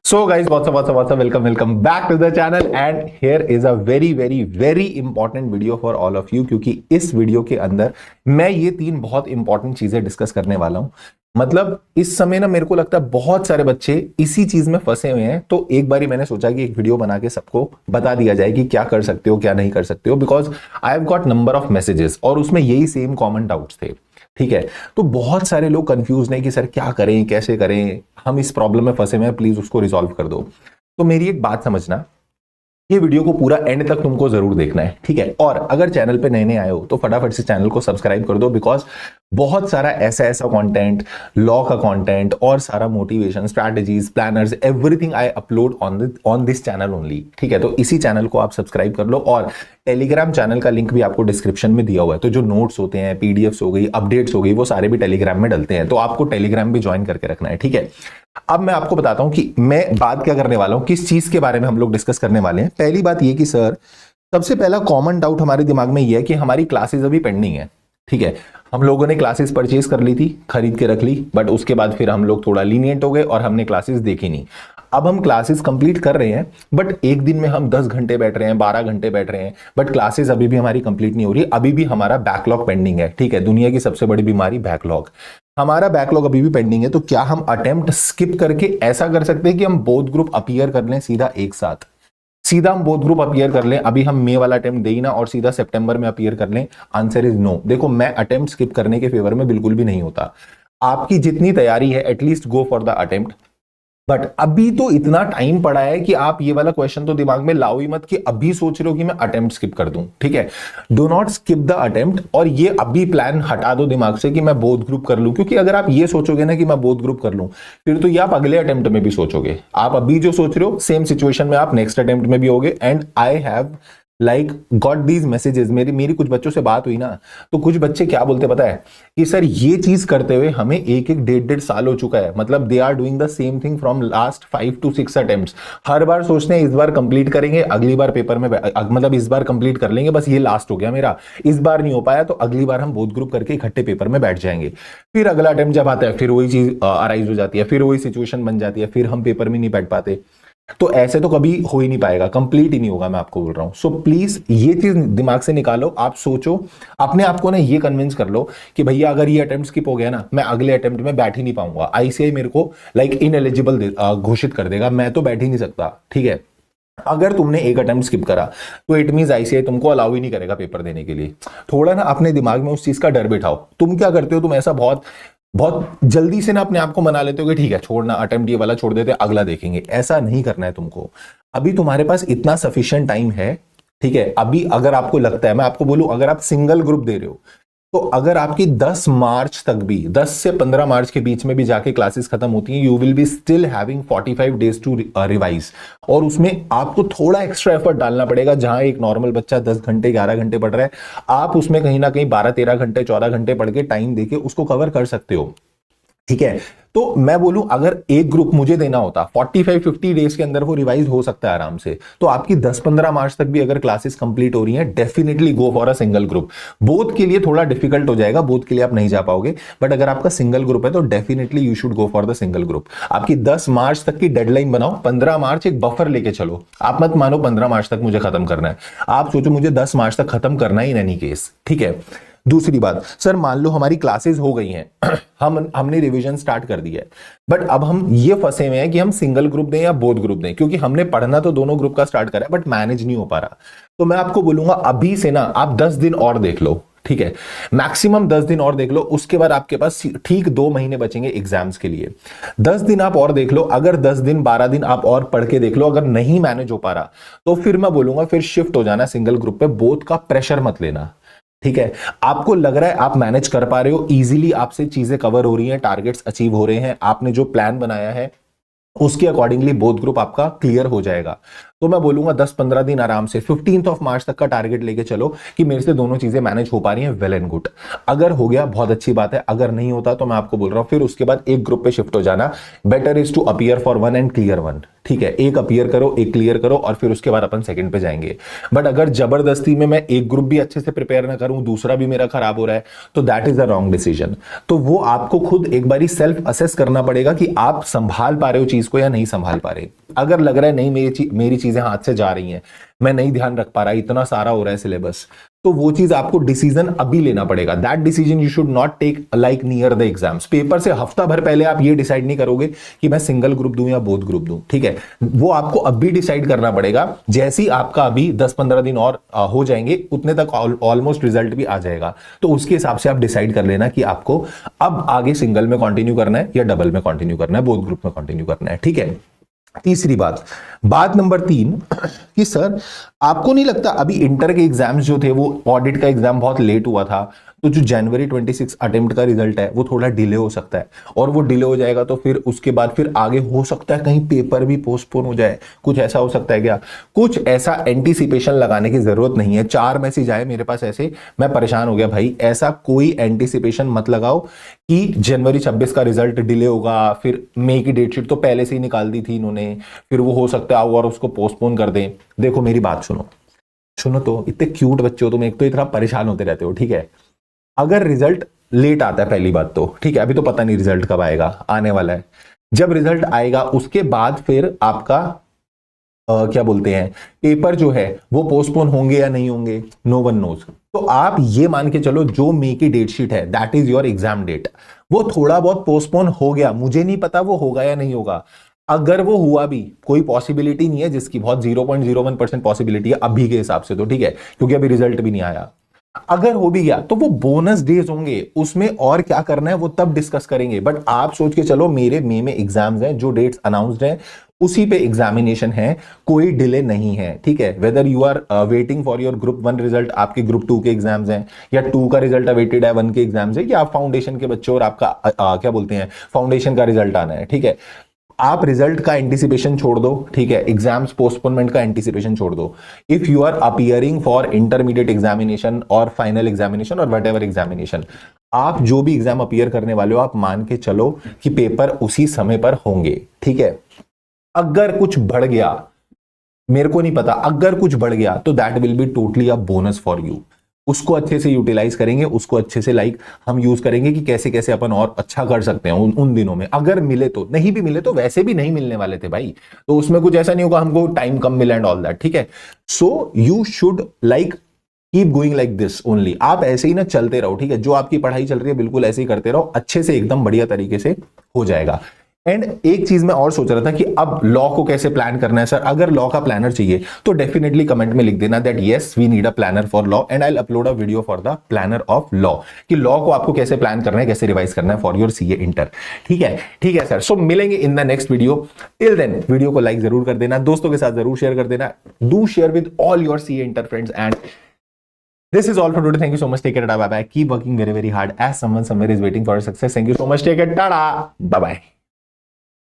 So guys, what's up? Welcome back to the channel and here is a very important video for all of you क्योंकि इस video के अंदर मैं ये तीन बहुत इंपॉर्टेंट चीजें डिस्कस करने वाला हूं। मतलब इस समय ना मेरे को लगता है बहुत सारे बच्चे इसी चीज में फंसे हुए हैं, तो एक बारी मैंने सोचा कि एक वीडियो बना के सबको बता दिया जाए कि क्या कर सकते हो क्या नहीं कर सकते हो, because I have got number of messages और उसमें यही सेम कॉमन डाउट्स थे। ठीक है, तो बहुत सारे लोग कंफ्यूज नहीं कि सर क्या करें कैसे करें, हम इस प्रॉब्लम में फंसे हुए हैं, प्लीज उसको रिजॉल्व कर दो। तो मेरी एक बात समझना, ये वीडियो को पूरा एंड तक तुमको जरूर देखना है, ठीक है। और अगर चैनल पे नए नए आए हो तो फटाफट से चैनल को सब्सक्राइब कर दो, बिकॉज बहुत सारा ऐसा कंटेंट, लॉ का कंटेंट और सारा motivation, strategies, planners, everything I upload on this channel only, ठीक है। तो इसी चैनल को आप सब्सक्राइब कर लो और टेलीग्राम चैनल का लिंक भी आपको डिस्क्रिप्शन में दिया हुआ है। तो जो नोट्स होते हैं, पीडीएफ्स हो गई, अपडेट्स हो गई, वो सारे भी टेलीग्राम में डलते हैं, तो आपको टेलीग्राम भी ज्वाइन करके रखना है, ठीक है। अब मैं आपको बताता हूं कि मैं बात क्या करने वाला हूं, किस चीज के बारे में हम लोग डिस्कस करने वाले हैं। पहली बात ये कि सर सबसे पहला कॉमन डाउट हमारे दिमाग में ये है कि हमारी क्लासेस अभी पेंडिंग है, ठीक है। हम लोगों ने क्लासेस परचेज कर ली थी, खरीद के रख ली, बट उसके बाद फिर हम लोग थोड़ा लीनियंट हो गए और हमने क्लासेस देखी नहीं। अब हम क्लासेस कंप्लीट कर रहे हैं, बट एक दिन में हम 10 घंटे बैठ रहे हैं, 12 घंटे बैठ रहे हैं, बट क्लासेस अभी भी हमारी कंप्लीट नहीं हो रही, अभी भी हमारा बैकलॉग पेंडिंग है, ठीक है। दुनिया की सबसे बड़ी बीमारी बैकलॉग, हमारा बैकलॉग अभी भी पेंडिंग है। तो क्या हम अटेम्प्ट स्किप करके ऐसा कर सकते हैं कि हम बोथ ग्रुप अपीयर कर लें सीधा एक साथ, सीधा हम बोथ ग्रुप अपीयर कर लें, अभी हम मई वाला अटेम्प्ट दे ही ना और सीधा सितंबर में अपीयर कर लें? Answer is no. देखो, मैं अटेम्प्ट स्किप करने के फेवर में बिल्कुल भी नहीं होता। आपकी जितनी तैयारी है at least go for the attempt, but अभी तो इतना टाइम पड़ा है कि आप ये वाला क्वेश्चन तो दिमाग में लाओ ही मत कि अभी सोच रहे हो कि मैं अटेम्प्ट स्किप कर दूं, ठीक है। Do not skip the attempt और ये अभी प्लान हटा दो दिमाग से कि मैं बोथ ग्रुप कर लूं, क्योंकि अगर आप ये सोचोगे ना कि मैं बोथ ग्रुप कर लूं, फिर तो ये आप अगले अटेम्प्ट में भी सोचोगे। आप अभी जो सोच रहे हो सेम सिचुएशन में आप नेक्स्ट अटेम्प्ट में भी होगे। And I have like got these messages. मेरी कुछ बच्चों से बात हुई ना, तो कुछ बच्चे क्या बोलते पता है कि सर ये चीज करते हुए हमें एक डेढ़ साल हो चुका है। मतलब they are doing the same thing from last 5 to 6 attempts. हर बार सोचते हैं इस बार कंप्लीट करेंगे, अगली बार पेपर में मतलब इस बार कंप्लीट कर लेंगे, बस ये लास्ट हो गया मेरा, इस बार नहीं हो पाया तो अगली बार हम बोथ ग्रुप करके इकट्ठे पेपर में बैठ जाएंगे। फिर अगला अटेम्प्ट जब आता है फिर वही चीज अराइज हो जाती है, फिर वही सिचुएशन बन जाती है, फिर हम पेपर में नहीं बैठ पाते। तो ऐसे तो कभी हो ही नहीं पाएगा, कंप्लीट ही नहीं होगा, मैं आपको बोल रहा हूं। सो प्लीज ये चीज दिमाग से निकालो। आप सोचो, अपने आप को ना ये कन्विंस कर लो कि भैया अगर ये अटेम्प्ट स्किप हो गया ना, मैं अगले अटेम्प्ट में बैठ ही नहीं पाऊंगा, आईसीआई मेरे को लाइक इनएलिजिबल घोषित कर देगा, मैं तो बैठ ही नहीं सकता, ठीक है। अगर तुमने एक अटेम्प्ट स्किप करा तो इट मींस आईसीआई तुमको अलाउ ही नहीं करेगा पेपर देने के लिए। थोड़ा ना अपने दिमाग में उस चीज का डर बिठाओ। तुम क्या करते हो, तुम ऐसा बहुत जल्दी से ना अपने आप को मना लेते हो कि ठीक है छोड़ना, अटेम्प्ट ये वाला छोड़ देते, अगला देखेंगे। ऐसा नहीं करना है तुमको। अभी तुम्हारे पास इतना सफिशिएंट टाइम है, ठीक है। अभी अगर आपको लगता है, मैं आपको बोलूं, अगर आप सिंगल ग्रुप दे रहे हो तो अगर आपकी 10 मार्च तक भी, 10 से 15 मार्च के बीच में भी जाके क्लासेस खत्म होती हैं, you will be still having 45 days to revise. और उसमें आपको थोड़ा एक्स्ट्रा एफर्ट डालना पड़ेगा। जहां एक नॉर्मल बच्चा 10 घंटे 11 घंटे पढ़ रहा है, आप उसमें कहीं ना कहीं 12-13 घंटे 14 घंटे पढ़ के टाइम देके उसको कवर कर सकते हो, ठीक है। तो मैं बोलूं अगर एक ग्रुप मुझे देना होता 45-50 डेज के अंदर वो रिवाइज हो सकता है आराम से। तो आपकी 10-15 मार्च तक भी अगर क्लासेस कंप्लीट हो रही हैं, definitely go for a single group. Both के लिए थोड़ा डिफिकल्ट हो जाएगा, बोथ के लिए आप नहीं जा पाओगे, बट अगर आपका सिंगल ग्रुप है तो definitely you should go for the single group. आपकी 10 मार्च तक की डेडलाइन बनाओ, 15 मार्च एक बफर लेके चलो। आप मत मानो 15 मार्च तक मुझे खत्म करना है, आप सोचो मुझे 10 मार्च तक खत्म करना ही इन एनी केस, ठीक है। दूसरी बात, सर मान लो हमारी क्लासेस हो गई हैं हमने रिवीजन स्टार्ट कर दिया है, बट अब हम ये फंसे हुए हैं कि हम सिंगल ग्रुप दें या बोथ ग्रुप दें, क्योंकि हमने पढ़ना तो दोनों ग्रुप का स्टार्ट करा है बट मैनेज नहीं हो पा रहा। तो मैं आपको बोलूंगा अभी से ना आप 10 दिन और देख लो, ठीक है। मैक्सिमम 10 दिन और देख लो, उसके बाद आपके पास ठीक 2 महीने बचेंगे एग्जाम्स के लिए। 10 दिन आप और देख लो, अगर 10 दिन 12 दिन आप और पढ़ के देख लो, अगर नहीं मैनेज हो पा रहा तो फिर मैं बोलूंगा फिर शिफ्ट हो जाना सिंगल ग्रुप पे। बोथ का प्रेशर मत लेना, ठीक है। आपको लग रहा है आप मैनेज कर पा रहे हो, इजीली आपसे चीजें कवर हो रही हैं, टारगेट्स अचीव हो रहे हैं, आपने जो प्लान बनाया है उसके अकॉर्डिंगली बोथ ग्रुप आपका क्लियर हो जाएगा। तो मैं बोलूंगा 10-15 दिन आराम से 15th ऑफ मार्च तक का टारगेट लेके चलो कि मेरे से दोनों चीजें मैनेज हो पा रही हैं, वेल एंड गुड। अगर हो गया बहुत अच्छी बात है, अगर नहीं होता तो मैं आपको बोल रहा हूं फिर उसके बाद एक ग्रुप पे शिफ्ट हो जाना। Better is to appear for one and clear one, ठीक है, एक अपीयर करो, एक क्लियर करो और फिर उसके बाद अपन सेकंड पे जाएंगे। बट अगर जबरदस्ती में मैं एक ग्रुप भी अच्छे से प्रिपेयर ना करूं, दूसरा भी मेरा खराब हो रहा है, तो that is a wrong decision. तो वो आपको खुद एक बारी सेल्फ असेस करना पड़ेगा कि आप संभाल पा रहे हो चीज को या नहीं संभाल पा रहे। अगर लग रहा है नहीं मेरी चीजें हाथ से जा रही हैं, मैं नहीं ध्यान रख पा रहा, इतना सारा हो रहा है सिलेबस, तो वो चीज आपको डिसीजन अभी लेना पड़ेगा। That decision you should not take like near the exams. Paper से हफ्ता भर पहले आप ये डिसाइड नहीं करोगे कि मैं सिंगल ग्रुप दूं या बोथ ग्रुप दूं, ठीक है, वो आपको अभी डिसाइड करना पड़ेगा। जैसे ही आपका अभी 10-15 दिन और हो जाएंगे, उतने तक ऑलमोस्ट रिजल्ट भी आ जाएगा, तो उसके हिसाब से आप डिसाइड कर लेना कि आपको अब आगे सिंगल में कंटिन्यू करना है या डबल में कंटिन्यू करना है, बोथ ग्रुप में कंटिन्यू करना है, ठीक है। तीसरी बात नंबर 3 कि सर आपको नहीं लगता अभी इंटर के एग्जाम्स जो थे, वो ऑडिट का एग्जाम बहुत लेट हुआ था, तो जो जनवरी 26 अटेम्प्ट का रिजल्ट है वो थोड़ा डिले हो सकता है, और वो डिले हो जाएगा तो फिर उसके बाद फिर आगे हो सकता है कहीं पेपर भी पोस्टपोन हो जाए, कुछ ऐसा हो सकता है क्या? कुछ ऐसा एंटीसिपेशन लगाने की जरूरत नहीं है। 4 मैसेज आए मेरे पास ऐसे, मैं परेशान हो गया भाई। ऐसा कोई एंटीसिपेशन मत लगाओ कि जनवरी 26 का रिजल्ट डिले होगा, फिर मई की डेटशीट तो पहले से ही निकाल दी थी इन्होंने, फिर वो हो सकता है और उसको पोस्टपोन कर दें। देखो मेरी बात सुनो तो, इतने क्यूट बच्चे हो तुम, एक तो इतना परेशान होते रहते हो, ठीक है। अगर रिजल्ट लेट आता है, पहली बात तो ठीक है, अभी तो पता नहीं रिजल्ट कब आएगा, आने वाला है। जब रिजल्ट आएगा उसके बाद फिर आपका क्या बोलते हैं, पेपर जो है वो पोस्टपोन होंगे या नहीं होंगे, नो वन नोज। तो आप ये मान के चलो जो मई की डेट शीट है that is your exam date, वो थोड़ा बहुत पोस्टपोन हो गया, मुझे नहीं पता वो होगा या नहीं होगा। अगर वो हुआ भी, कोई पॉसिबिलिटी नहीं है जिसकी, बहुत 0.01% पॉसिबिलिटी है अभी के हिसाब से तो, ठीक है, क्योंकि अभी रिजल्ट भी नहीं आया। अगर हो भी गया तो वो बोनस डेज होंगे, उसमें और क्या करना है वो तब डिस्कस करेंगे। बट आप सोच के चलो मेरे मई में एग्जाम्स हैं, जो डेट्स अनाउंस्ड हैं उसी पे एग्जामिनेशन है, कोई डिले नहीं है, ठीक है। Whether you are waiting for your group 1 result, आपके ग्रुप 2 के एग्जाम्स हैं, या 2 का रिजल्ट अवेटेड है, 1 के एग्जाम्स है, या आप फाउंडेशन के बच्चे और आपका क्या बोलते हैं फाउंडेशन का रिजल्ट आना है, ठीक है। आप रिजल्ट का एंटीसिपेशन छोड़ दो, ठीक है, एग्जाम्स पोस्टपोनमेंट का एंटीसिपेशन छोड़ दो। If you are appearing for intermediate examination और फाइनल एग्जामिनेशन और वट एवर एग्जामिनेशन, आप जो भी एग्जाम अपीयर करने वाले हो, आप मान के चलो कि पेपर उसी समय पर होंगे, ठीक है। अगर कुछ बढ़ गया, मेरे को नहीं पता, अगर कुछ बढ़ गया तो that will be totally a bonus for you. उसको अच्छे से यूटिलाइज करेंगे, उसको अच्छे से हम यूज करेंगे कि कैसे कैसे अपन और अच्छा कर सकते हैं उन दिनों में। अगर मिले तो, नहीं भी मिले तो वैसे भी नहीं मिलने वाले थे भाई, तो उसमें कुछ ऐसा नहीं होगा हमको टाइम कम मिला एंड ऑल दैट, ठीक है। So you should keep going like this only. आप ऐसे ही ना चलते रहो, ठीक है, जो आपकी पढ़ाई चल रही है बिल्कुल ऐसे ही करते रहो, अच्छे से एकदम बढ़िया तरीके से हो जाएगा। एंड एक चीज मैं और सोच रहा था कि अब लॉ को कैसे प्लान करना है सर। अगर लॉ का प्लानर चाहिए तो डेफिनेटली कमेंट में लिख देना that yes we need a planner for law, and I will upload a video for the planner of law, कि लॉ को आपको कैसे प्लान करना है, कैसे रिवाइज करना है फॉर योर सीए इंटर, ठीक है सर। सो मिलेंगे in the next video. Till then video को लाइक जरूर कर देना, दोस्तों के साथ जरूर शेयर कर देना, do share with all your CA inter friends, and this is all for today. Thank you so much. Take care. Bye bye. Keep working very hard as someone somewhere is waiting for success. Thank you so much. Take care. Tada. Bye bye.